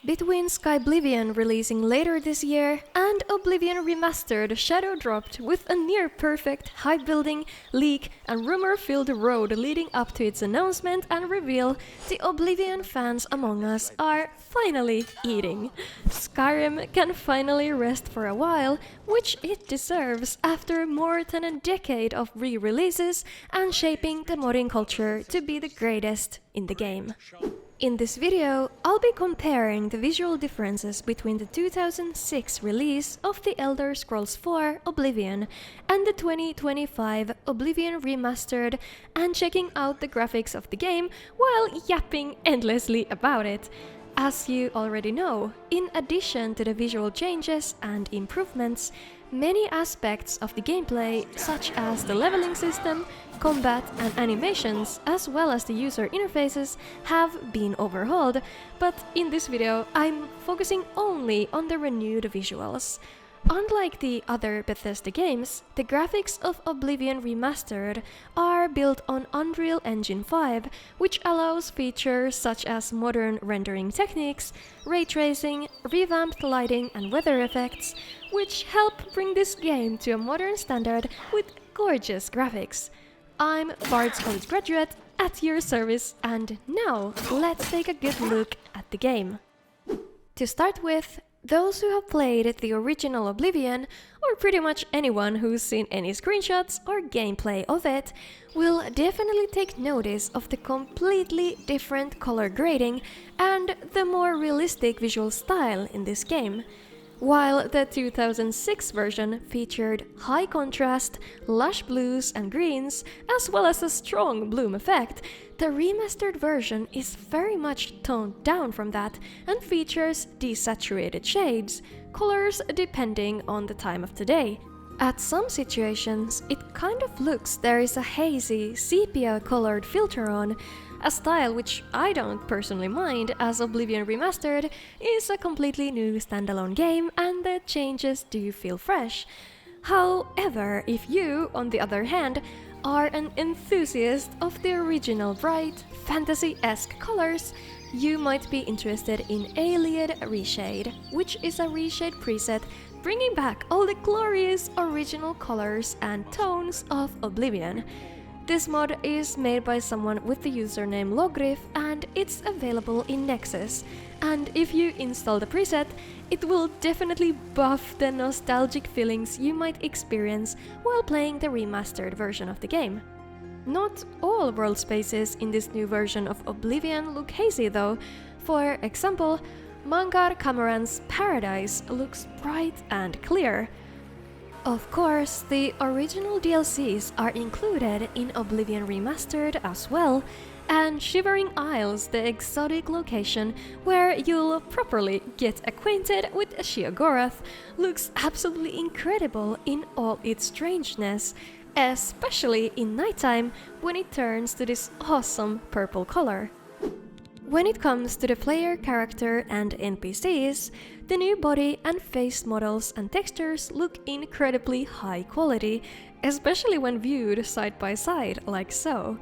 Between Skyblivion releasing later this year and Oblivion Remastered shadow dropped with a near-perfect hype-building, leak and rumor-filled road leading up to its announcement and reveal, the Oblivion fans among us are finally eating. Skyrim can finally rest for a while, which it deserves after more than a decade of re-releases and shaping the modding culture to be the greatest in the game. In this video, I'll be comparing the visual differences between the 2006 release of The Elder Scrolls IV Oblivion and the 2025 Oblivion Remastered and checking out the graphics of the game while yapping endlessly about it. As you already know, in addition to the visual changes and improvements, many aspects of the gameplay, such as the leveling system, combat and animations, as well as the user interfaces, have been overhauled, but in this video I'm focusing only on the renewed visuals. Unlike the other Bethesda games, the graphics of Oblivion Remastered are built on Unreal Engine 5, which allows features such as modern rendering techniques, ray tracing, revamped lighting and weather effects, which help bring this game to a modern standard with gorgeous graphics. I'm Bard's College graduate at your service, and now let's take a good look at the game. To start with, those who have played the original Oblivion, or pretty much anyone who's seen any screenshots or gameplay of it, will definitely take notice of the completely different color grading and the more realistic visual style in this game. While the 2006 version featured high contrast, lush blues and greens, as well as a strong bloom effect, the remastered version is very much toned down from that and features desaturated shades, colors depending on the time of the day. At some situations, it kind of looks there is a hazy, sepia-colored filter on, a style which I don't personally mind, as Oblivion Remastered is a completely new standalone game and the changes do feel fresh. However, if you, on the other hand, are an enthusiast of the original bright, fantasy-esque colors, you might be interested in Ayleid Reshade, which is a reshade preset bringing back all the glorious original colors and tones of Oblivion. This mod is made by someone with the username Logriff and it's available in Nexus. And if you install the preset, it will definitely buff the nostalgic feelings you might experience while playing the remastered version of the game. Not all world spaces in this new version of Oblivion look hazy though. For example, Mangar Cameron's Paradise looks bright and clear. Of course, the original DLCs are included in Oblivion Remastered as well, and Shivering Isles, the exotic location where you'll properly get acquainted with Sheogorath, looks absolutely incredible in all its strangeness, especially in nighttime when it turns to this awesome purple color. When it comes to the player character and NPCs, the new body and face models and textures look incredibly high quality, especially when viewed side by side like so.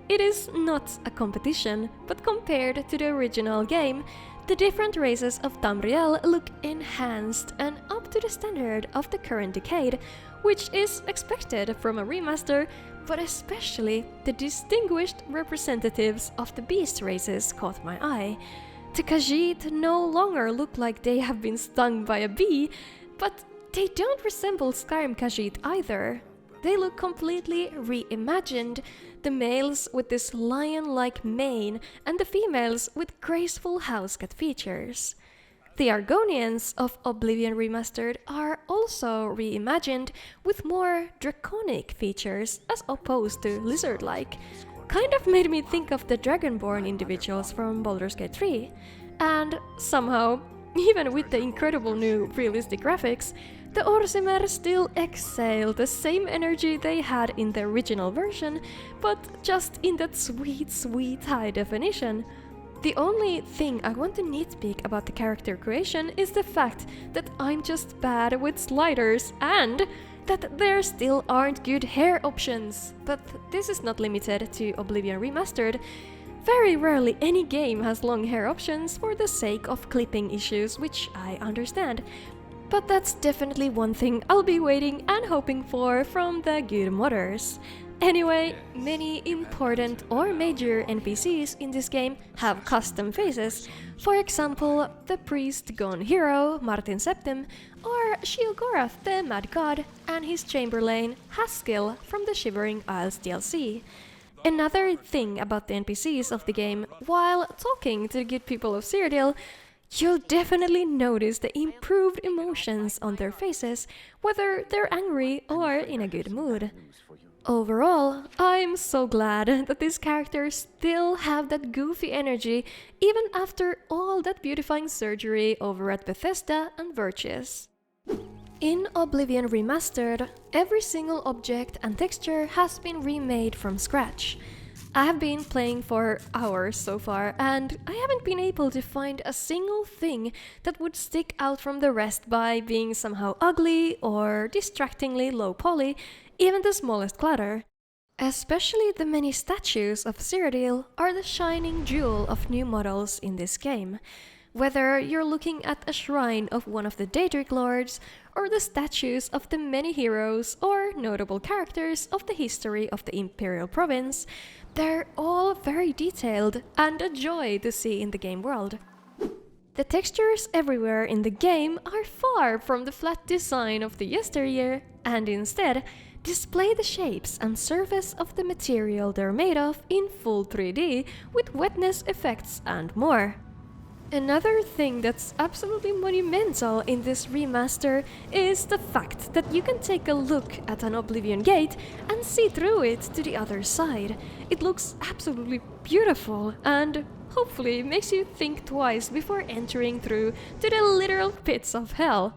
It is not a competition, but compared to the original game, the different races of Tamriel look enhanced and up to the standard of the current decade, which is expected from a remaster, but especially the distinguished representatives of the beast races caught my eye. The Khajiit no longer look like they have been stung by a bee, but they don't resemble Skyrim Khajiit either. They look completely reimagined, the males with this lion-like mane and the females with graceful housecut features. The Argonians of Oblivion Remastered are also reimagined with more draconic features as opposed to lizard-like. Kind of made me think of the Dragonborn individuals from Baldur's Gate 3. And somehow, even with the incredible new realistic graphics, the Orsimer still exhale the same energy they had in the original version, but just in that sweet high definition. The only thing I want to nitpick about the character creation is the fact that I'm just bad with sliders and that there still aren't good hair options. But this is not limited to Oblivion Remastered. Very rarely any game has long hair options for the sake of clipping issues, which I understand. But that's definitely one thing I'll be waiting and hoping for from the good modders. Anyway, many important or major NPCs in this game have custom faces. For example, the priest gone hero, Martin Septim, or Sheogorath the Mad God, and his chamberlain, Haskell from the Shivering Isles DLC. Another thing about the NPCs of the game, while talking to the good people of Cyrodiil, you'll definitely notice the improved emotions on their faces, whether they're angry or in a good mood. Overall, I'm so glad that these characters still have that goofy energy even after all that beautifying surgery over at Bethesda and Virtues. In Oblivion Remastered, every single object and texture has been remade from scratch. I have been playing for hours so far, and I haven't been able to find a single thing that would stick out from the rest by being somehow ugly or distractingly low poly, even the smallest clutter. Especially the many statues of Cyrodiil are the shining jewel of new models in this game. Whether you're looking at a shrine of one of the Daedric Lords, or the statues of the many heroes or notable characters of the history of the Imperial Province, they're all very detailed and a joy to see in the game world. The textures everywhere in the game are far from the flat design of the yesteryear, and instead display the shapes and surface of the material they're made of in full 3D with wetness effects and more. Another thing that's absolutely monumental in this remaster is the fact that you can take a look at an Oblivion gate and see through it to the other side. It looks absolutely beautiful and hopefully makes you think twice before entering through to the literal pits of hell.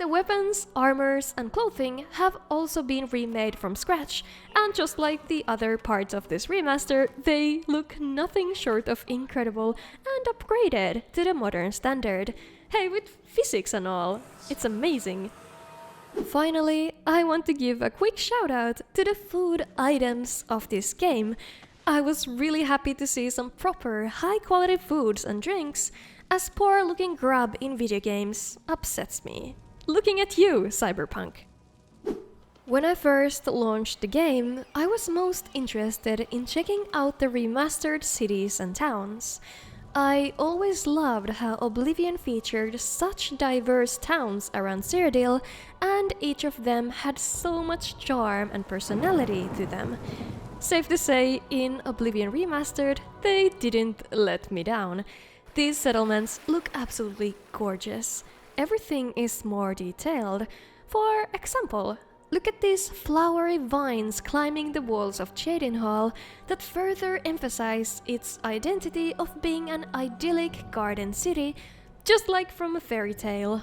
The weapons, armors, and clothing have also been remade from scratch, and just like the other parts of this remaster, they look nothing short of incredible and upgraded to the modern standard. Hey, with physics and all, it's amazing. Finally, I want to give a quick shout out to the food items of this game. I was really happy to see some proper, high quality foods and drinks, as poor looking grub in video games upsets me. Looking at you, Cyberpunk. When I first launched the game, I was most interested in checking out the remastered cities and towns. I always loved how Oblivion featured such diverse towns around Cyrodiil, and each of them had so much charm and personality to them. Safe to say, in Oblivion Remastered, they didn't let me down. These settlements look absolutely gorgeous. Everything is more detailed. For example, look at these flowery vines climbing the walls of Cheydinhal that further emphasize its identity of being an idyllic garden city, just like from a fairy tale.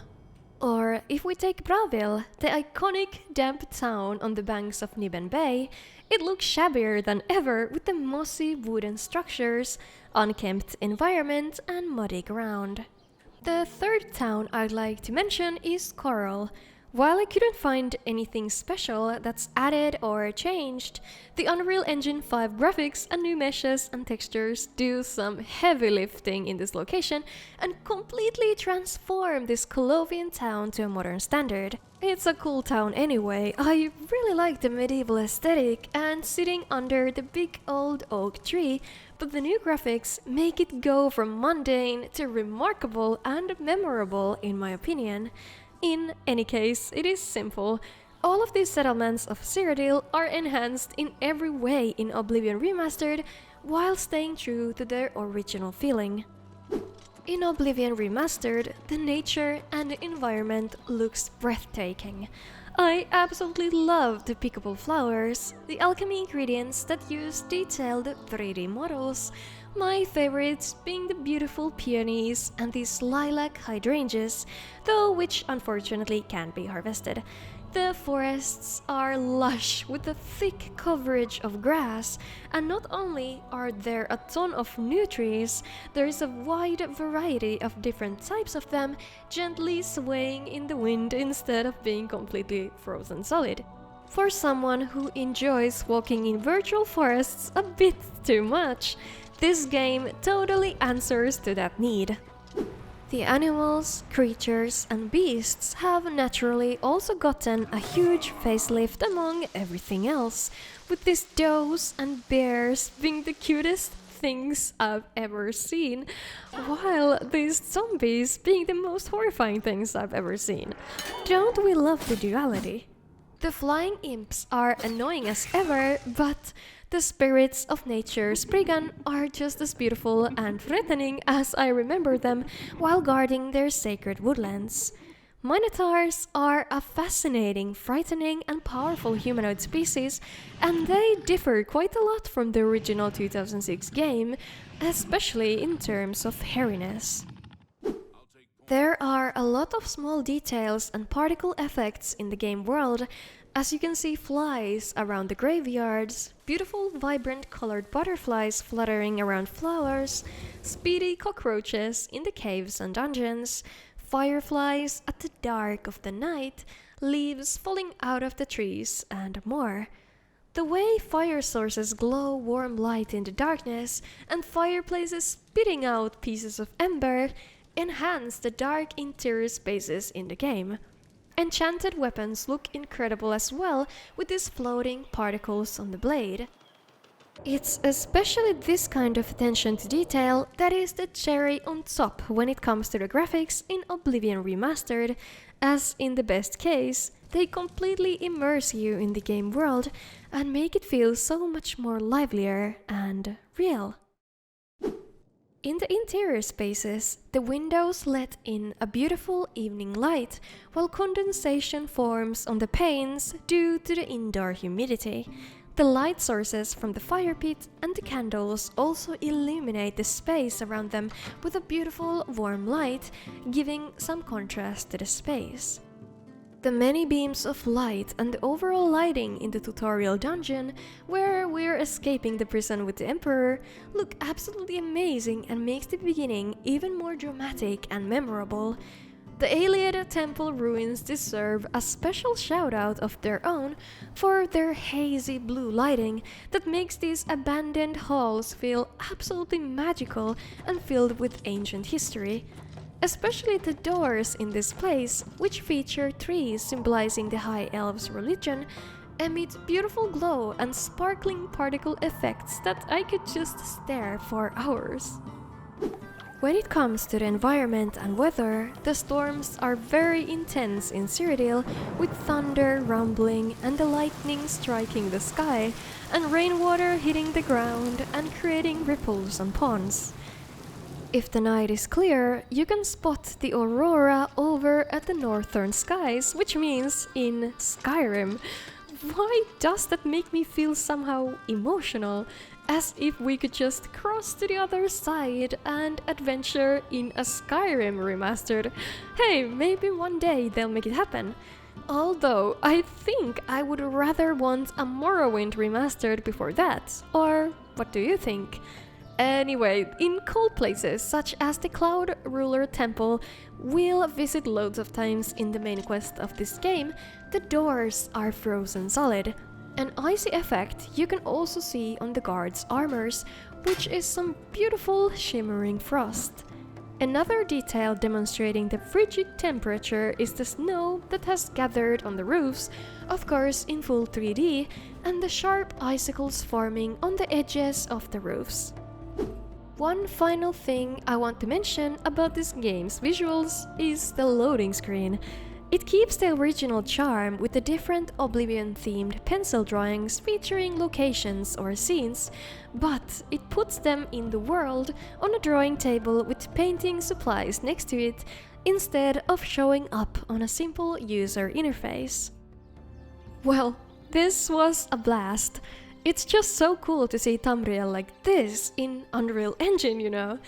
Or if we take Bravil, the iconic damp town on the banks of Nibben Bay, it looks shabbier than ever with the mossy wooden structures, unkempt environment, and muddy ground. The third town I'd like to mention is Coral. While I couldn't find anything special that's added or changed, the Unreal Engine 5 graphics and new meshes and textures do some heavy lifting in this location and completely transform this Colovian town to a modern standard. It's a cool town anyway. I really like the medieval aesthetic and sitting under the big old oak tree, but the new graphics make it go from mundane to remarkable and memorable in my opinion. In any case, it is simple. All of these settlements of Cyrodiil are enhanced in every way in Oblivion Remastered while staying true to their original feeling. In Oblivion Remastered, the nature and the environment looks breathtaking. I absolutely love the pickable flowers, the alchemy ingredients that use detailed 3D models, my favorites being the beautiful peonies and these lilac hydrangeas, though which unfortunately can't be harvested. The forests are lush with a thick coverage of grass, and not only are there a ton of new trees, there is a wide variety of different types of them, gently swaying in the wind instead of being completely frozen solid. For someone who enjoys walking in virtual forests a bit too much, this game totally answers to that need. The animals, creatures and beasts have naturally also gotten a huge facelift among everything else, with these does and bears being the cutest things I've ever seen, while these zombies being the most horrifying things I've ever seen. Don't we love the duality? The flying imps are annoying as ever, but the spirits of nature Spriggan are just as beautiful and threatening as I remember them while guarding their sacred woodlands. Minotaurs are a fascinating, frightening and powerful humanoid species, and they differ quite a lot from the original 2006 game, especially in terms of hairiness. There are a lot of small details and particle effects in the game world, as you can see flies around the graveyards, beautiful vibrant colored butterflies fluttering around flowers, speedy cockroaches in the caves and dungeons, fireflies at the dark of the night, leaves falling out of the trees, and more. The way fire sources glow warm light in the darkness, and fireplaces spitting out pieces of ember, enhance the dark interior spaces in the game. Enchanted weapons look incredible as well, with these floating particles on the blade. It's especially this kind of attention to detail that is the cherry on top when it comes to the graphics in Oblivion Remastered, as in the best case, they completely immerse you in the game world and make it feel so much more livelier and real. In the interior spaces, the windows let in a beautiful evening light, while condensation forms on the panes due to the indoor humidity. The light sources from the fire pit and the candles also illuminate the space around them with a beautiful warm light, giving some contrast to the space. The many beams of light and the overall lighting in the tutorial dungeon, where we're escaping the prison with the Emperor, look absolutely amazing and makes the beginning even more dramatic and memorable. The Ayleid Temple ruins deserve a special shout-out of their own for their hazy blue lighting that makes these abandoned halls feel absolutely magical and filled with ancient history. Especially the doors in this place, which feature trees symbolizing the High Elves' religion, emit beautiful glow and sparkling particle effects that I could just stare for hours. When it comes to the environment and weather, the storms are very intense in Cyrodiil, with thunder rumbling and the lightning striking the sky, and rainwater hitting the ground and creating ripples on ponds. If the night is clear, you can spot the aurora over at the northern skies, which means in Skyrim. Why does that make me feel somehow emotional? As if we could just cross to the other side and adventure in a Skyrim Remastered. Hey, maybe one day they'll make it happen. Although, I think I would rather want a Morrowind Remastered before that. Or, what do you think? Anyway, in cold places such as the Cloud Ruler Temple we'll visit loads of times in the main quest of this game, the doors are frozen solid. An icy effect you can also see on the guards' armors, which is some beautiful shimmering frost. Another detail demonstrating the frigid temperature is the snow that has gathered on the roofs, of course in full 3D, and the sharp icicles forming on the edges of the roofs. One final thing I want to mention about this game's visuals is the loading screen. It keeps the original charm with the different Oblivion-themed pencil drawings featuring locations or scenes, but it puts them in the world on a drawing table with painting supplies next to it, instead of showing up on a simple user interface. Well, this was a blast. It's just so cool to see Tamriel like this in Unreal Engine, you know.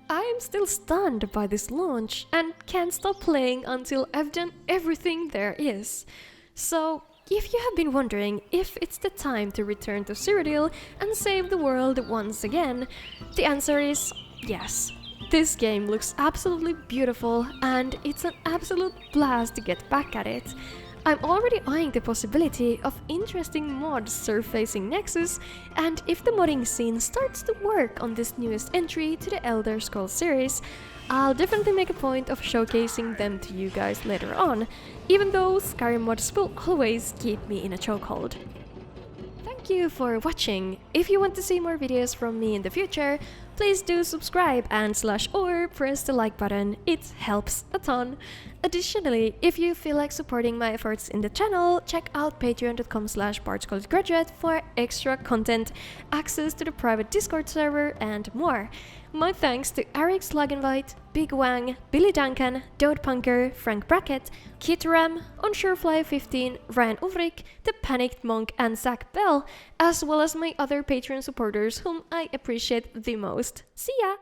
I'm still stunned by this launch and can't stop playing until I've done everything there is. So, if you have been wondering if it's the time to return to Cyrodiil and save the world once again, the answer is yes. This game looks absolutely beautiful and it's an absolute blast to get back at it. I'm already eyeing the possibility of interesting mods surfacing Nexus, and if the modding scene starts to work on this newest entry to the Elder Scrolls series, I'll definitely make a point of showcasing them to you guys later on, even though Skyrim mods will always keep me in a chokehold. Thank you for watching. If you want to see more videos from me in the future, please do subscribe and /or press the like button, it helps a ton. Additionally, if you feel like supporting my efforts in the channel, check out patreon.com/bardscollegegraduate for extra content, access to the private Discord server, and more. My thanks to Eric Slagenvite, Big Wang, Billy Duncan, Dode Punker, Frank Brackett, Kitram, Onsurefly15, Ryan Ulrich, The Panicked Monk, and Zach Bell, as well as my other Patreon supporters whom I appreciate the most. See ya!